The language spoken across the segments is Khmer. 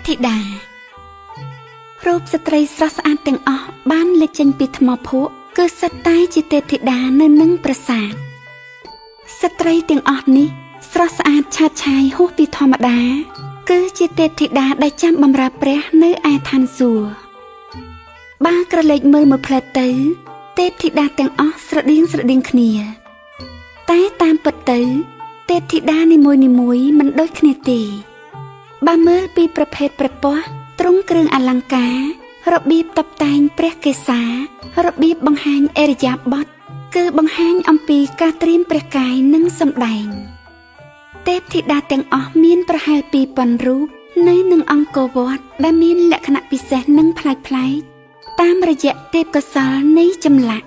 ธิดารูปสตรีស្រស់ស្អាតទាំងអស់បានលេចចេញពីថ្មភក់គឺសុទ្ធតែជាទេពធីតានៅនឹងប្រាសាទស្ត្រីទាំងអស់នេះស្រស់ស្អាតឆើតឆាយហួសពីធម្មតាគឺជាទេពធីតាដែលចាំបម្រើព្រះនៅឯឋានសួគ៌បើក្រឡេកមើលមួយផ្លែតទៅទេពធីតាទាំងអស់ស្រដៀងគ្នាតែតាមពិតទៅទេពធីតានីមួយៗមិនដូចគ្នាទេបើមើលពីប្រភេទព្រះពស្ត្រទ្រង់គ្រឿងអលង្ការរបៀបតុបតែងព្រះកេសារបៀបបង្ហាញឥរិយាបថគឺបង្ហាញអំពីការត្រៀមព្រះកាយនិងសម្ដែងទេពធីតាទាំងអស់មានប្រហែល 2,000 រូបនៅនឹងអង្គរវត្តដែលមានលក្ខណៈពិសេសនិងប្លែកៗតាមរយៈទេពកោសល្យនៃចម្លាក់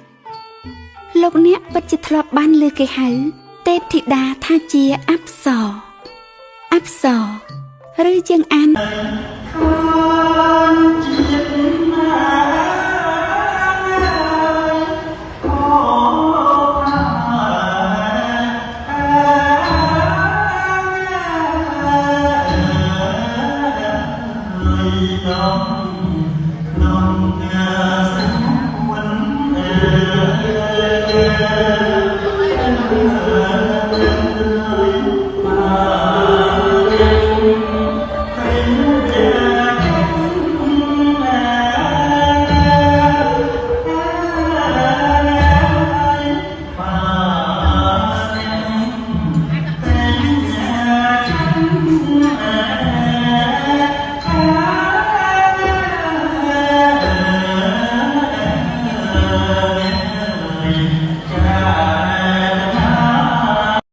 លោកអ្នកពិតជាធ្លាប់បានឮគេហៅទេពធីតាថាជាអប្សរឬយើងអានHãy subscribe